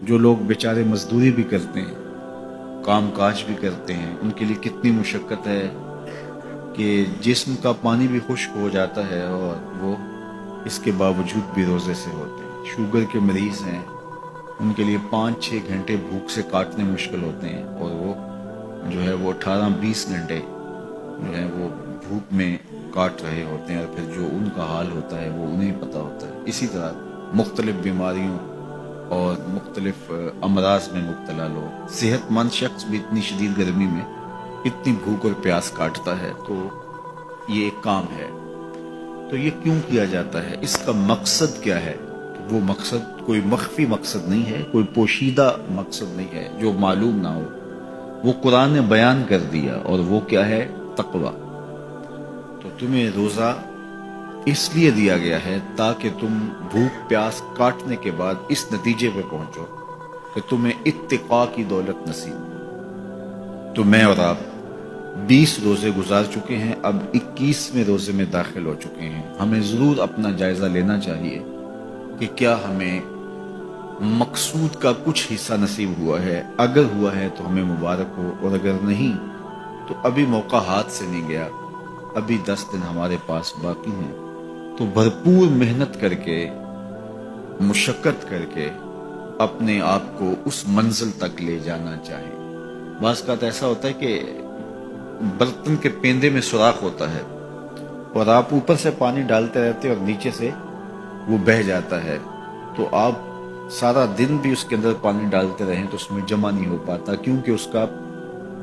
جو لوگ بیچارے مزدوری بھی کرتے ہیں، کام کاج بھی کرتے ہیں، ان کے لیے کتنی مشقت ہے کہ جسم کا پانی بھی خشک ہو جاتا ہے اور وہ اس کے باوجود بھی روزے سے ہوتے ہیں۔ شوگر کے مریض ہیں، ان کے لیے 5-6 گھنٹے بھوک سے کاٹنے مشکل ہوتے ہیں، اور وہ جو ہے وہ 18-20 گھنٹے جو ہے وہ بھوک میں کاٹ رہے ہوتے ہیں، اور پھر جو ان کا حال ہوتا ہے وہ انہیں پتہ ہوتا ہے۔ اسی طرح مختلف بیماریوں اور مختلف امراض میں مبتلا لوگ، صحت مند شخص بھی اتنی شدید گرمی میں اتنی بھوک اور پیاس کاٹتا ہے، تو یہ ایک کام ہے۔ تو یہ کیوں کیا جاتا ہے؟ اس کا مقصد کیا ہے؟ وہ مقصد کوئی مخفی مقصد نہیں ہے، کوئی پوشیدہ مقصد نہیں ہے جو معلوم نہ ہو، وہ قرآن نے بیان کر دیا، اور وہ کیا ہے؟ تقوی۔ تو تمہیں روزہ اس لیے دیا گیا ہے تاکہ تم بھوک پیاس کاٹنے کے بعد اس نتیجے پہ پہنچو کہ تمہیں اتقاء کی دولت نصیب ہو۔ تو میں اور آپ 20 روزے گزار چکے ہیں، اب 21ویں روزے میں داخل ہو چکے ہیں۔ ہمیں ضرور اپنا جائزہ لینا چاہیے کہ کیا ہمیں مقصود کا کچھ حصہ نصیب ہوا ہے۔ اگر ہوا ہے تو ہمیں مبارک ہو، اور اگر نہیں تو ابھی موقع ہاتھ سے نہیں گیا، ابھی 10 دن ہمارے پاس باقی ہیں۔ تو بھرپور محنت کر کے، مشقت کر کے اپنے آپ کو اس منزل تک لے جانا چاہیے۔ بعض اوقات ایسا ہوتا ہے کہ برتن کے پیندے میں سوراخ ہوتا ہے، اور آپ اوپر سے پانی ڈالتے رہتے اور نیچے سے وہ بہہ جاتا ہے، تو آپ سارا دن بھی اس کے اندر پانی ڈالتے رہیں تو اس میں جمع نہیں ہو پاتا، کیونکہ اس کا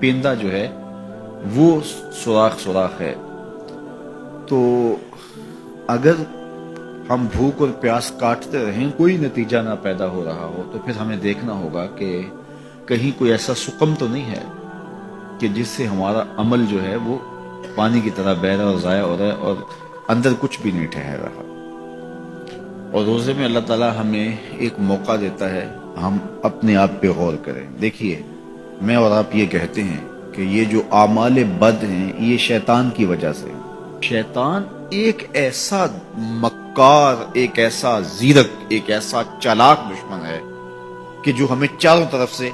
پیندہ جو ہے وہ سوراخ ہے۔ تو اگر ہم بھوک اور پیاس کاٹتے رہیں، کوئی نتیجہ نہ پیدا ہو رہا ہو، تو پھر ہمیں دیکھنا ہوگا کہ کہیں کوئی ایسا سقم تو نہیں ہے کہ جس سے ہمارا عمل جو ہے وہ پانی کی طرح بہہ رہا اور ضائع ہو رہا ہے، اور اندر کچھ بھی نہیں ٹھہر رہا۔ اور روزے میں اللہ تعالیٰ ہمیں ایک موقع دیتا ہے ہم اپنے آپ پہ غور کریں۔ دیکھیے، میں اور آپ یہ کہتے ہیں کہ یہ جو اعمال بد ہیں یہ شیطان کی وجہ سے۔ شیطان ایک ایسا مکار، ایک ایسا زیرک، ایک ایسا چالاک دشمن ہے کہ جو ہمیں چاروں طرف سے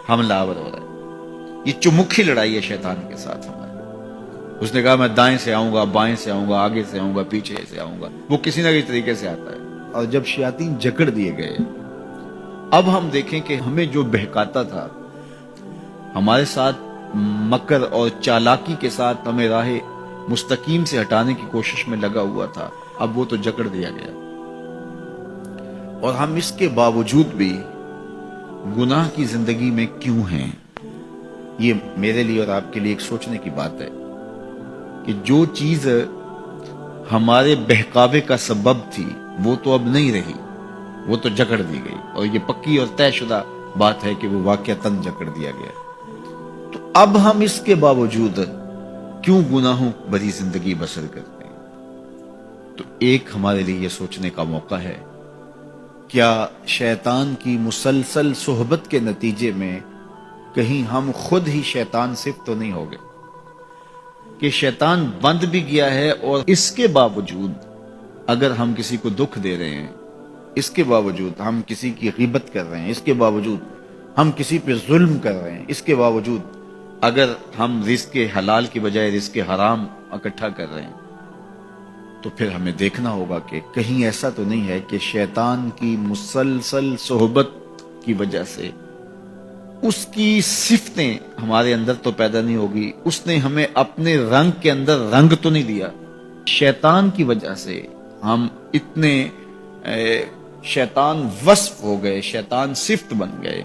حملہ آور ہو رہا ہے۔ یہ چمکھی لڑائی ہے شیطان کے ساتھ ہماری۔ اس نے کہا میں دائیں سے آؤں گا، بائیں سے آؤں گا، آگے سے آؤں گا، پیچھے سے آؤں گا، وہ کسی نہ کسی طریقے سے آتا ہے۔ اور جب شیاطین جکڑ دیے گئے، اب ہم دیکھیں کہ ہمیں جو بہکاتا تھا، ہمارے ساتھ مکر اور چالاکی کے ساتھ ہمیں راہ مستقیم سے ہٹانے کی کوشش میں لگا ہوا تھا، اب وہ تو جکڑ دیا گیا، اور ہم اس کے باوجود بھی گناہ کی زندگی میں کیوں ہیں؟ یہ میرے لیے اور آپ کے لیے ایک سوچنے کی بات ہے کہ جو چیز ہمارے بہکاوے کا سبب تھی وہ تو اب نہیں رہی، وہ تو جکڑ دی گئی، اور یہ پکی اور طے شدہ بات ہے کہ وہ واقعتاً جکڑ دیا گیا۔ تو اب ہم اس کے باوجود کیوں گناہوں بھری زندگی بسر کرتے ہیں؟ تو ایک ہمارے لیے یہ سوچنے کا موقع ہے، کیا شیطان کی مسلسل صحبت کے نتیجے میں کہیں ہم خود ہی شیطان صفت تو نہیں ہو گئے کہ شیطان بند بھی گیا ہے، اور اس کے باوجود اگر ہم کسی کو دکھ دے رہے ہیں، اس کے باوجود ہم کسی کی غیبت کر رہے ہیں، اس کے باوجود ہم کسی پہ ظلم کر رہے ہیں، اس کے باوجود اگر ہم رزق حلال کی بجائے رزق حرام اکٹھا کر رہے ہیں، تو پھر ہمیں دیکھنا ہوگا کہ کہیں ایسا تو نہیں ہے کہ شیطان کی مسلسل صحبت کی وجہ سے اس کی صفتیں ہمارے اندر تو پیدا نہیں ہوگی، اس نے ہمیں اپنے رنگ کے اندر رنگ تو نہیں دیا۔ شیطان کی وجہ سے ہم اتنے شیطان وصف ہو گئے، شیطان صفت بن گئے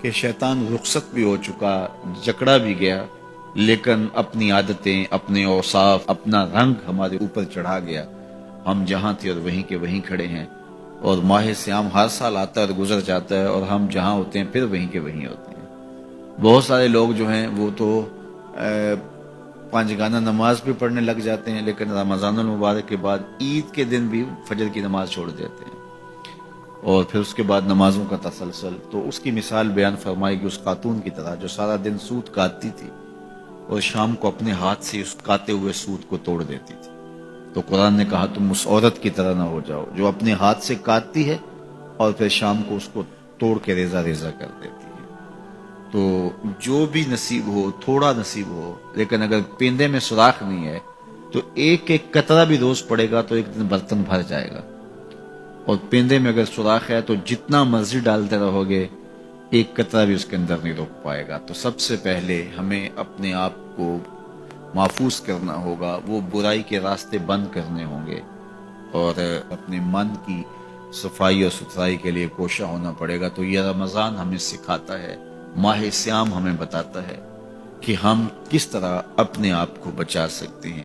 کہ شیطان رخصت بھی ہو چکا، جکڑا بھی گیا، لیکن اپنی عادتیں، اپنے اوصاف، اپنا رنگ ہمارے اوپر چڑھا گیا۔ ہم جہاں تھے اور وہیں کے وہیں کھڑے ہیں، اور ماہ سیام ہر سال آتا ہے اور گزر جاتا ہے، اور ہم جہاں ہوتے ہیں پھر وہیں کے وہیں ہوتے ہیں۔ بہت سارے لوگ جو ہیں وہ تو 5 گانہ نماز بھی پڑھنے لگ جاتے ہیں، لیکن رمضان المبارک کے بعد عید کے دن بھی فجر کی نماز چھوڑ دیتے ہیں، اور پھر اس کے بعد نمازوں کا تسلسل۔ تو اس کی مثال بیان فرمائی کہ اس خاتون کی طرح جو سارا دن سوت کاٹتی تھی اور شام کو اپنے ہاتھ سے اس کاتے ہوئے سوت کو توڑ دیتی تھی۔ تو قرآن نے کہا تم اس عورت کی طرح نہ ہو جاؤ جو اپنے ہاتھ سے کاٹتی ہے اور پھر شام کو اس کو توڑ کے ریزہ ریزہ کر دیتی ہے۔ تو جو بھی نصیب ہو، تھوڑا نصیب ہو، لیکن اگر پیندے میں سوراخ نہیں ہے تو ایک ایک قطرہ بھی روز پڑے گا تو ایک دن برتن بھر جائے گا، اور پیندے میں اگر سوراخ ہے تو جتنا مرضی ڈالتے رہو گے ایک قطرہ بھی اس کے اندر نہیں روک پائے گا۔ تو سب سے پہلے ہمیں اپنے آپ کو محفوظ کرنا ہوگا، وہ برائی کے راستے بند کرنے ہوں گے، اور اپنے من کی صفائی اور ستھرائی کے لیے کوشاں ہونا پڑے گا۔ تو یہ رمضان ہمیں سکھاتا ہے، ماہ سیام ہمیں بتاتا ہے کہ ہم کس طرح اپنے آپ کو بچا سکتے ہیں۔